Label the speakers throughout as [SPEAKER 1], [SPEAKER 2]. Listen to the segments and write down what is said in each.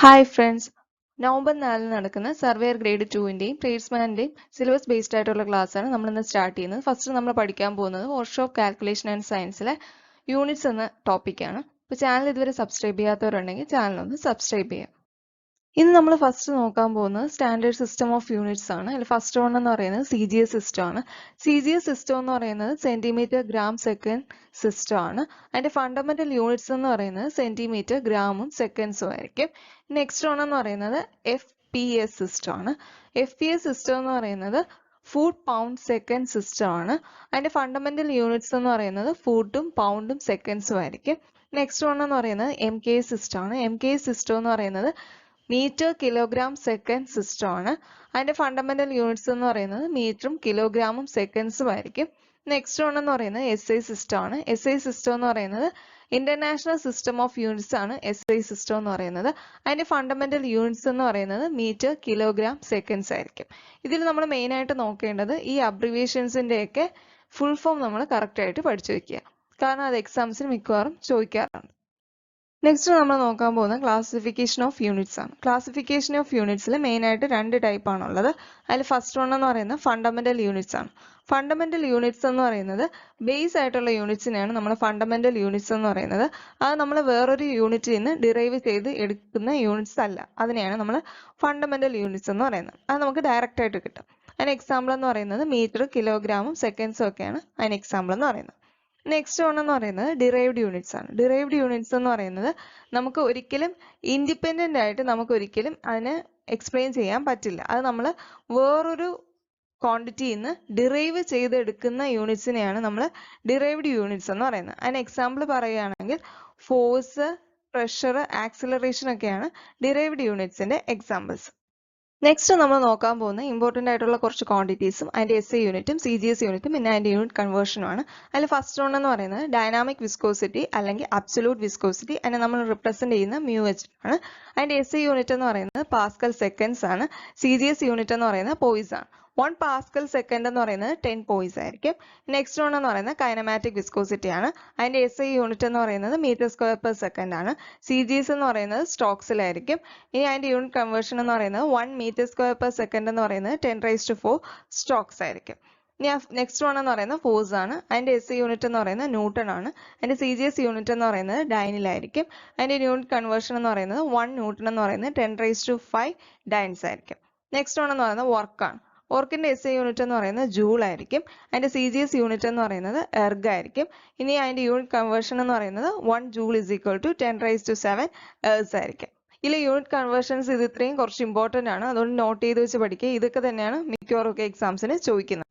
[SPEAKER 1] Hi friends, November 4 നടക്കുന്ന surveyor grade 2-ന്റെയും ട്രേഡ്സ്മാൻ്റെയും syllabus based ആയിട്ടുള്ള ക്ലാസ്സാണ് നമ്മളിന്ന് സ്റ്റാർട്ട് ചെയ്യുന്നത്. ഫസ്റ്റ് നമ്മൾ പഠിക്കാൻ പോകുന്നത് വർക്ക്ഷോപ്പ് കാൽക്കുലേഷൻ ആൻഡ് സയൻസിലെ യൂണിറ്റ്സ് എന്ന ടോപ്പിക്കാണ്. ഇപ്പോൾ ചാനൽ ഇതുവരെ സബ്സ്ക്രൈബ് ചെയ്യാത്തവരുണ്ടെങ്കിൽ ചാനലൊന്ന് സബ്സ്ക്രൈബ് ചെയ്യാം. ഇന്ന് നമ്മൾ ഫസ്റ്റ് നോക്കാൻ പോകുന്നത് സ്റ്റാൻഡേർഡ് സിസ്റ്റം ഓഫ് യൂണിറ്റ്സ് ആണ്. അതിൽ ഫസ്റ്റ് വൺ എന്ന് പറയുന്നത് CGS സിസ്റ്റം ആണ്. CGS സിസ്റ്റം എന്ന് പറയുന്നത് സെന്റിമീറ്റർ ഗ്രാം സെക്കൻഡ് സിസ്റ്റം ആണ്. അതിന്റെ ഫണ്ടമെന്റൽ യൂണിറ്റ്സ് എന്ന് പറയുന്നത് സെന്റിമീറ്റർ ഗ്രാമും സെക്കൻഡ്സും ആയിരിക്കും. നെക്സ്റ്റ് വൺ എന്ന് പറയുന്നത് FPS സിസ്റ്റം ആണ്. FPS സിസ്റ്റം എന്ന് പറയുന്നത് ഫുട്ട് പൗണ്ട് സെക്കൻഡ് സിസ്റ്റം ആണ്. അതിന്റെ ഫണ്ടമെന്റൽ യൂണിറ്റ്സ് എന്ന് പറയുന്നത് ഫുട്ടും പൗണ്ടും സെക്കൻഡ്സും ആയിരിക്കും. നെക്സ്റ്റ് വൺ എന്ന് പറയുന്നത് MKS സിസ്റ്റം ആണ്. MKS സിസ്റ്റം എന്ന് പറയുന്നത് മീറ്റർ കിലോഗ്രാം സെക്കൻഡ് സിസ്റ്റം ആണ്. അതിന്റെ ഫണ്ടമെന്റൽ യൂണിറ്റ്സ് എന്ന് പറയുന്നത് മീറ്ററും കിലോഗ്രാമും സെക്കൻഡ്സും ആയിരിക്കും. നെക്സ്റ്റ് വൺ എന്ന് പറയുന്നത് SI സിസ്റ്റം ആണ്. SI സിസ്റ്റം എന്ന് പറയുന്നത് ഇന്റർനാഷണൽ സിസ്റ്റം ഓഫ് യൂണിറ്റ്സ് ആണ് SI സിസ്റ്റം എന്ന് പറയുന്നത്. അതിന്റെ ഫണ്ടമെന്റൽ യൂണിറ്റ്സ് എന്ന് പറയുന്നത് മീറ്റർ കിലോഗ്രാം സെക്കൻഡ്സ് ആയിരിക്കും. ഇതിൽ നമ്മൾ മെയിൻ ആയിട്ട് നോക്കേണ്ടത് ഈ അബ്രിവിയേഷൻസിന്റെ ഒക്കെ ഫുൾ ഫോം നമ്മൾ കറക്റ്റ് ആയിട്ട് പഠിച്ചു വെക്കുക, കാരണം അത് എക്സാംസിന് മിക്കവാറും ചോദിക്കാറുണ്ട്. നെക്സ്റ്റ് നമ്മൾ നോക്കാൻ പോകുന്ന ക്ലാസിഫിക്കേഷൻ ഓഫ് യൂണിറ്റ്സ് ആണ്. ക്ലാസിഫിക്കേഷൻ ഓഫ് യൂണിറ്റ്സിൽ മെയിൻ ആയിട്ട് രണ്ട് ടൈപ്പ് ആണുള്ളത്. അതിൽ ഫസ്റ്റ് വൺ എന്ന് പറയുന്നത് ഫണ്ടമെന്റൽ യൂണിറ്റ്സ് ആണ്. ഫണ്ടമെന്റൽ യൂണിറ്റ്സ് എന്ന് പറയുന്നത് ബേസ് ആയിട്ടുള്ള യൂണിറ്റ്സിനെയാണ് നമ്മൾ ഫണ്ടമെന്റൽ യൂണിറ്റ്സ് എന്ന് പറയുന്നത്. അത് നമ്മൾ വേറൊരു യൂണിറ്റിൽ നിന്ന് ഡിറൈവ് ചെയ്ത് എടുക്കുന്ന യൂണിറ്റ്സ് അല്ല, അതിനെയാണ് നമ്മൾ ഫണ്ടമെന്റൽ യൂണിറ്റ്സ് എന്ന് പറയുന്നത്. അത് നമുക്ക് ഡയറക്റ്റ് ആയിട്ട് കിട്ടും. അതിന് എക്സാമ്പിൾ എന്ന് പറയുന്നത് മീറ്റർ, കിലോഗ്രാമും സെക്കൻഡ്സും ഒക്കെയാണ് അതിന് എക്സാമ്പിൾ എന്ന് പറയുന്നത്. നെക്സ്റ്റ് വൺ എന്ന് പറയുന്നത് ഡിറൈവ്ഡ് യൂണിറ്റ്സ് ആണ്. ഡിറൈവ്ഡ് യൂണിറ്റ്സ് എന്ന് പറയുന്നത് നമുക്ക് ഒരിക്കലും ഇൻഡിപെൻഡന്റ് ആയിട്ട് നമുക്ക് ഒരിക്കലും അതിനെ എക്സ്പ്ലെയിൻ ചെയ്യാൻ പറ്റില്ല. അത് നമ്മൾ വേറൊരു ക്വാണ്ടിറ്റിയിൽ നിന്ന് ഡിറൈവ് ചെയ്തെടുക്കുന്ന യൂണിറ്റ്സിനെയാണ് നമ്മൾ ഡിറൈവ്ഡ് യൂണിറ്റ്സ് എന്ന് പറയുന്നത്. അതിന് എക്സാമ്പിൾ പറയുകയാണെങ്കിൽ ഫോഴ്സ്, പ്രഷർ, ആക്സിലറേഷൻ ഒക്കെയാണ് ഡിറൈവ്ഡ് യൂണിറ്റ്സിന്റെ എക്സാമ്പിൾസ്. നെക്സ്റ്റ് നമ്മൾ നോക്കാൻ പോകുന്ന ഇമ്പോർട്ടൻ്റ് ആയിട്ടുള്ള കുറച്ച് ക്വാണ്ടിറ്റീസും അതിന്റെ SI യൂണിറ്റും CGS യൂണിറ്റും പിന്നെ അതിന്റെ യൂണിറ്റ് കൺവേർഷനുമാണ്. അതിൽ ഫസ്റ്റ് വൺ എന്ന് പറയുന്നത് ഡൈനാമിക് വിസ്കോസിറ്റി അല്ലെങ്കിൽ അബ്സൊല്യൂട്ട് വിസ്കോസിറ്റി. അതിനെ നമ്മൾ റിപ്രസെന്റ് ചെയ്യുന്ന μH ആണ്. അതിന്റെ SI യൂണിറ്റ് എന്ന് പറയുന്നത് പാസ്കൽ സെക്കൻഡ്സ് ആണ്. CGS യൂണിറ്റ് എന്ന് പറയുന്നത് പോയിസ് ആണ്. 1 പാസ്കൽ സെക്കൻഡ് എന്ന് പറയുന്നത് 10 പോയിസ് ആയിരിക്കും. നെക്സ്റ്റ് വൺ എന്ന് പറയുന്നത് കൈനമാറ്റിക് വിസ്കോസിറ്റി ആണ്. അതിന്റെ SI യൂണിറ്റ് എന്ന് പറയുന്നത് മീറ്റർ സ്ക്വയർ പെർ സെക്കൻഡ് ആണ്. CGS എന്ന് പറയുന്നത് സ്റ്റോക്സിലായിരിക്കും. ഇനി അതിന്റെ യൂണിറ്റ് കൺവേർഷൻ എന്ന് പറയുന്നത് 1 മീറ്റർ സ്ക്വയർ പെർ സെക്കൻഡ് എന്ന് പറയുന്നത് 10⁻⁴ സ്റ്റോക്സ് ആയിരിക്കും. ഇനി നെക്സ്റ്റ് വൺ എന്ന് പറയുന്നത് ഫോഴ്സ് ആണ്. അതിന്റെ SI യൂണിറ്റ് എന്ന് പറയുന്നത് ന്യൂട്ടൺ ആണ്. അതിന്റെ CGS യൂണിറ്റ് എന്ന് പറയുന്നത് ഡൈനിലായിരിക്കും. അതിന്റെ യൂണിറ്റ് കൺവേർഷൻ എന്ന് പറയുന്നത് 1 ന്യൂട്ടൺ എന്ന് പറയുന്നത് 10⁵ ഡൈൻസ് ആയിരിക്കും. നെക്സ്റ്റ് വൺ എന്ന് പറയുന്നത് വർക്കാണ്. വർക്കിന്റെ SI യൂണിറ്റ് എന്ന് പറയുന്നത് ജൂൾ ആയിരിക്കും. അതിന്റെ CGS യൂണിറ്റ് എന്ന് പറയുന്നത് എർഗ് ആയിരിക്കും. ഇനി അതിന്റെ യൂണിറ്റ് കൺവേർഷൻ എന്ന് പറയുന്നത് 1 ജൂൾ = 10⁻⁷ എർഗ്സ് ആയിരിക്കും. ഇതിലെ യൂണിറ്റ് കൺവേർഷൻസ് ഇത് ഇത്രയും കുറച്ച് ഇമ്പോർട്ടന്റ് ആണ്, അതുകൊണ്ട് നോട്ട് ചെയ്ത് വെച്ച് പഠിക്കുക. ഇതൊക്കെ തന്നെയാണ് മിക്കവാറും ഒക്കെ എക്സാംസിന് ചോദിക്കുന്നത്.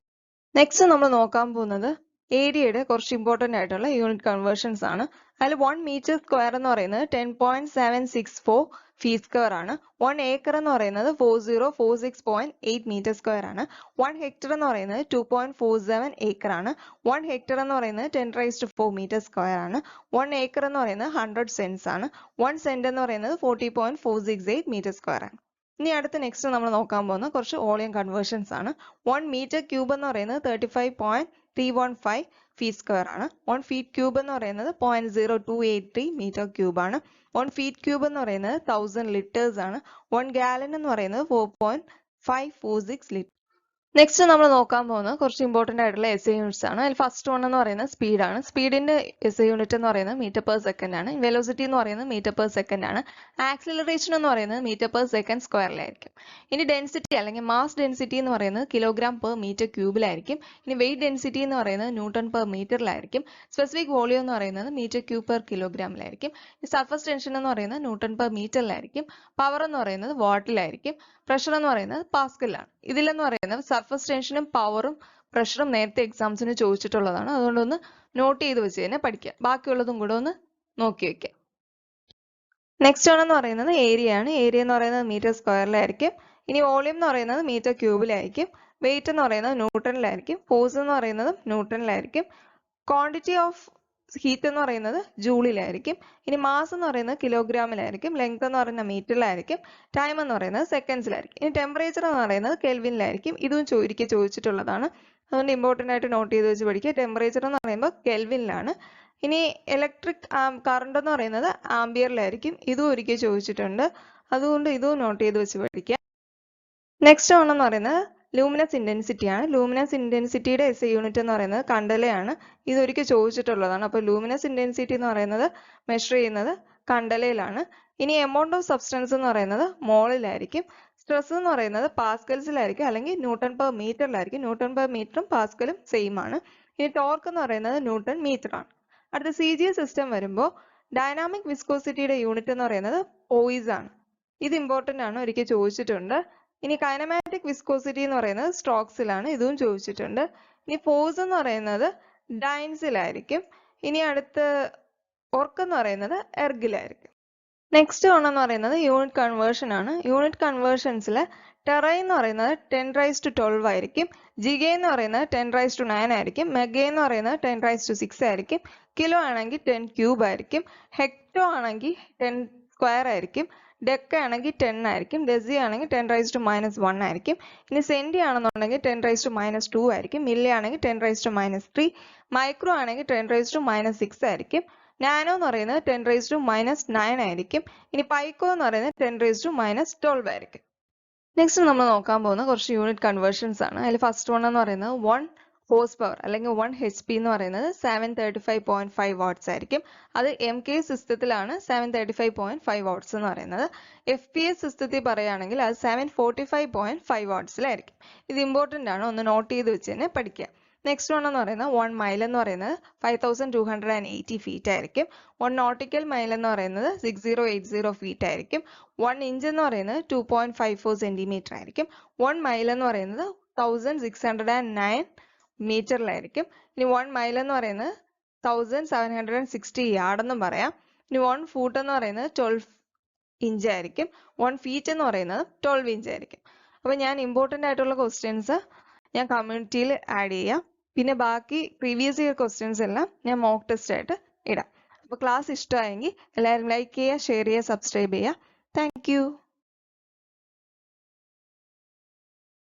[SPEAKER 1] നെക്സ്റ്റ് നമ്മൾ നോക്കാൻ പോകുന്നത് ഏരിയയുടെ കുറച്ച് ഇമ്പോർട്ടന്റ് ആയിട്ടുള്ള യൂണിറ്റ് കൺവേർഷൻസ് ആണ്. അതിൽ 1 മീറ്റർ സ്ക്വയർ എന്ന് പറയുന്നത് 10.764 ഫീറ്റ് സ്ക്വയർ ആണ്. 1 ഏക്കർ എന്ന് പറയുന്നത് 4046.8 മീറ്റർ സ്ക്വയർ ആണ്. 1 ഹെക്ടർ എന്ന് പറയുന്നത് 2.47 ഏക്കർ ആണ്. 1 ഹെക്ടർ എന്ന് പറയുന്നത് 10⁻⁴ മീറ്റർ സ്ക്വയർ ആണ്. 1 ഏക്കർ എന്ന് പറയുന്നത് 100 സെന്റ്സ് ആണ്. 1 സെന്റ് എന്ന് പറയുന്നത് 40.468 മീറ്റർ സ്ക്വയർ ആണ്. ഇനി അടുത്ത നെക്സ്റ്റ് നമ്മൾ നോക്കാൻ പോകുന്ന കുറച്ച് വോളിയം കൺവേർഷൻസ് ആണ്. 1 മീറ്റർ ക്യൂബ് എന്ന് പറയുന്നത് 35.315 ഫീറ്റ് സ്ക്വയർ ആണ്. 1 ഫീറ്റ് ക്യൂബ് എന്ന് പറയുന്നത് 0.0283 മീറ്റർ ക്യൂബ് ആണ്. 1 ഫീറ്റ് ക്യൂബ് എന്ന് പറയുന്നത് 1000 ലിറ്റേഴ്സ് ആണ്. 1 ഗാലൻ എന്ന് പറയുന്നത് 4.546 ലിറ്റർ. നെക്സ്റ്റ് നമ്മൾ നോക്കാൻ പോകുന്നത് കുറച്ച് ഇമ്പോർട്ടന്റ് ആയിട്ടുള്ള SI യൂണിറ്റ്സ് ആണ്. അതിൽ ഫസ്റ്റ് വൺ എന്ന് പറയുന്നത് സ്പീഡ് ആണ്. സ്പീഡിന്റെ SI യൂണിറ്റ് എന്ന് പറയുന്നത് മീറ്റർ പെർ സെക്കൻഡ് ആണ്. വെലോസിറ്റി എന്ന് പറയുന്നത് മീറ്റർ പെർ സെക്കൻഡ് ആണ്. ആക്സിലറേഷൻ എന്ന് പറയുന്നത് മീറ്റർ പെർ സെക്കൻഡ് സ്ക്വയറിലായിരിക്കും. ഇനി ഡെൻസിറ്റി അല്ലെങ്കിൽ മാസ് ഡെൻസിറ്റി എന്ന് പറയുന്നത് കിലോഗ്രാം പെർ മീറ്റർ ക്യൂബിലായിരിക്കും. ഇനി വെയിറ്റ് ഡെൻസിറ്റി എന്ന് പറയുന്നത് ന്യൂട്ടൺ പെർ മീറ്ററിലായിരിക്കും. സ്പെസിഫിക് വോളിയം എന്ന് പറയുന്നത് മീറ്റർ ക്യൂബ് പെർ കിലോഗ്രാമിലായിരിക്കും. സർഫസ് ടെൻഷൻ എന്ന് പറയുന്നത് ന്യൂട്ടൺ പെർ മീറ്ററിലായിരിക്കും. പവർ എന്ന് പറയുന്നത് വാട്ടിലായിരിക്കും. പ്രഷർ എന്ന് പറയുന്നത് പാസ്കലാണ്. ഇതിലെന്ന് പറയുന്നത് സർഫസ് ടെൻഷനും പവറും പ്രഷറും നേരത്തെ എക്സാംസിന് ചോദിച്ചിട്ടുള്ളതാണ്, അതുകൊണ്ട് ഒന്ന് നോട്ട് ചെയ്ത് വെച്ച് തന്നെ പഠിക്കുക. ബാക്കിയുള്ളതും കൂടെ ഒന്ന് നോക്കി വെക്കുക. നെക്സ്റ്റ് എന്ന് പറയുന്നത് ഏരിയ ആണ്. ഏരിയ എന്ന് പറയുന്നത് മീറ്റർ സ്ക്വയറിലായിരിക്കും. ഇനി വോളിയം എന്ന് പറയുന്നത് മീറ്റർ ക്യൂബിലായിരിക്കും. വെയിറ്റ് എന്ന് പറയുന്നത് ന്യൂട്ടണിലായിരിക്കും. ഫോഴ്സ് എന്ന് പറയുന്നത് ന്യൂട്ടണിലായിരിക്കും. ക്വാണ്ടിറ്റി ഓഫ് ഹീറ്റ് എന്ന് പറയുന്നത് ജൂളിലായിരിക്കും. ഇനി മാസ് എന്ന് പറയുന്നത് കിലോഗ്രാമിലായിരിക്കും. ലെങ്ത് എന്ന് പറയുന്നത് മീറ്ററിലായിരിക്കും. ടൈം എന്ന് പറയുന്നത് സെക്കൻഡ്സിലായിരിക്കും. ഇനി ടെമ്പറേച്ചർ എന്ന് പറയുന്നത് കെൽവിനിലായിരിക്കും. ഇതും ചോദിച്ചിട്ടുള്ളതാണ്, അതുകൊണ്ട് ഇമ്പോർട്ടൻ്റ് ആയിട്ട് നോട്ട് ചെയ്ത് വെച്ച് പഠിക്കുക. ടെമ്പറേച്ചർ എന്ന് പറയുമ്പോൾ കെൽവിനിലാണ്. ഇനി ഇലക്ട്രിക് കറണ്ട് എന്ന് പറയുന്നത് ആംബിയറിലായിരിക്കും. ഇതും ഒരിക്കൽ ചോദിച്ചിട്ടുണ്ട്. അതുകൊണ്ട് ഇതും നോട്ട് ചെയ്ത് വെച്ച് പഠിക്കാം. നെക്സ്റ്റ് ആണെന്ന് പറയുന്നത് ലൂമിനസ് ഇന്റൻസിറ്റി ആണ്. ലൂമിനസ് ഇന്റൻസിറ്റിയുടെ SI യൂണിറ്റ് എന്ന് പറയുന്നത് കണ്ടലയാണ്. ഇതൊരിക്കൽ ചോദിച്ചിട്ടുള്ളതാണ്. അപ്പോൾ ലൂമിനസ് ഇന്റൻസിറ്റി എന്ന് പറയുന്നത് മെഷർ ചെയ്യുന്നത് കണ്ടലയിലാണ്. ഇനി എമൗണ്ട് ഓഫ് സബ്സ്റ്റൻസ് എന്ന് പറയുന്നത് മോളിലായിരിക്കും. സ്ട്രെസ് എന്ന് പറയുന്നത് പാസ്കൽസിലായിരിക്കും അല്ലെങ്കിൽ ന്യൂട്ടൺ പെർ മീറ്ററിലായിരിക്കും. ന്യൂട്ടൺ പെർ മീറ്ററും പാസ്കലും സെയിം ആണ്. ഇനി ടോർക്ക് എന്ന് പറയുന്നത് ന്യൂട്ടൺ മീറ്റർ ആണ്. അടുത്ത CGS സിസ്റ്റം വരുമ്പോൾ ഡൈനാമിക് വിസ്കോസിറ്റിയുടെ യൂണിറ്റ് എന്ന് പറയുന്നത് പോയിസ് ആണ്. ഇത് ഇമ്പോർട്ടന്റ് ആണ്, ഒരിക്കൽ ചോദിച്ചിട്ടുണ്ട്. ഇനി കൈനമാറ്റിക് വിസ്കോസിറ്റി എന്ന് പറയുന്നത് സ്ട്രോക്സിലാണ്. ഇതും ചോദിച്ചിട്ടുണ്ട്. ഇനി ഫോഴ്സ് എന്ന് പറയുന്നത് ഡൈൻസിലായിരിക്കും. ഇനി അടുത്ത് വർക്ക് എന്ന് പറയുന്നത് എർഗിലായിരിക്കും. നെക്സ്റ്റ് എന്ന് പറയുന്നത് യൂണിറ്റ് കൺവേർഷൻ ആണ്. യൂണിറ്റ് കൺവേർഷൻസിൽ ടെറൈൻ എന്ന് പറയുന്നത് 10⁻12 ആയിരിക്കും. ജിഗ എന്ന് പറയുന്നത് 10⁻9 ആയിരിക്കും. മെഗ എന്ന് പറയുന്നത് 10⁻6 ആയിരിക്കും. കിലോ ആണെങ്കിൽ 10 ക്യൂബ് ആയിരിക്കും. ഹെക്ടോ ആണെങ്കിൽ 10 സ്ക്വയർ ആയിരിക്കും. ഡെക്ക ആണെങ്കിൽ 10 ആയിരിക്കും. ഡെസി ആണെങ്കിൽ 10⁻⁻1 ആയിരിക്കും. ഇനി സെന്റി ആണെന്നുണ്ടെങ്കിൽ 10⁻⁻2 ആയിരിക്കും. മില്ലി ആണെങ്കിൽ 10⁻⁻3. മൈക്രോ ആണെങ്കിൽ 10⁻⁻6 ആയിരിക്കും. നാനോ എന്ന് പറയുന്നത് 10⁻⁻9 ആയിരിക്കും. ഇനി പൈക്കോ എന്ന് പറയുന്നത് 10⁻⁻12 ആയിരിക്കും. നെക്സ്റ്റ് നമ്മൾ നോക്കാൻ പോകുന്ന കുറച്ച് യൂണിറ്റ് കൺവേർഷൻസ് ആണ്. അതിൽ ഫസ്റ്റ് വൺ എന്ന് പറയുന്നത് 1 ഹോഴ്സ് പവർ അല്ലെങ്കിൽ 1 HP എന്ന് പറയുന്നത് 735.5 വാട്ട്സ് ആയിരിക്കും. അത് MK സിസ്റ്റത്തിലാണ് 735.5 വാട്ട്സ് എന്ന് പറയുന്നത്. FPS സിസ്റ്റത്തിൽ പറയുകയാണെങ്കിൽ അത് 745.5 വാട്ട്സിലായിരിക്കും. ഇത് ഇമ്പോർട്ടൻ്റ് ആണ്, ഒന്ന് നോട്ട് ചെയ്ത് വെച്ച് തന്നെ പഠിക്കുക. നെക്സ്റ്റ് വൺ എന്ന് പറയുന്നത് 1 മൈൽ എന്ന് പറയുന്നത് 5280 ഫീറ്റ് ആയിരിക്കും. 1 നോട്ടിക്കൽ മൈൽ എന്ന് പറയുന്നത് 6080 ഫീറ്റ് ആയിരിക്കും. 1 ഇഞ്ച് എന്ന് പറയുന്നത് 2.54 സെന്റിമീറ്റർ ആയിരിക്കും. 1 മൈൽ എന്ന് പറയുന്നത് 1609 മീറ്ററിലായിരിക്കും. ഇനി 1 മൈൽ എന്ന് പറയുന്നത് 1760 യാർഡ് എന്നും പറയാം. ഇനി 1 ഫൂട്ട് എന്ന് പറയുന്നത് 12 ഇഞ്ച് ആയിരിക്കും. 1 ഫീറ്റ് എന്ന് പറയുന്നത് 12 ഇഞ്ച് ആയിരിക്കും. അപ്പോൾ ഞാൻ ഇമ്പോർട്ടൻ്റ് ആയിട്ടുള്ള ക്വസ്റ്റ്യൻസ് ഞാൻ കമ്മ്യൂണിറ്റിയിൽ ആഡ് ചെയ്യാം. പിന്നെ ബാക്കി പ്രീവിയസ് ഇയർ ക്വസ്റ്റ്യൻസ് എല്ലാം ഞാൻ മോക്ക് ടെസ്റ്റ് ആയിട്ട് ഇടാം. അപ്പോൾ ക്ലാസ് ഇഷ്ടമായെങ്കിൽ എല്ലാവരും ലൈക്ക് ചെയ്യുക, ഷെയർ ചെയ്യുക, സബ്സ്ക്രൈബ് ചെയ്യുക. Thank you.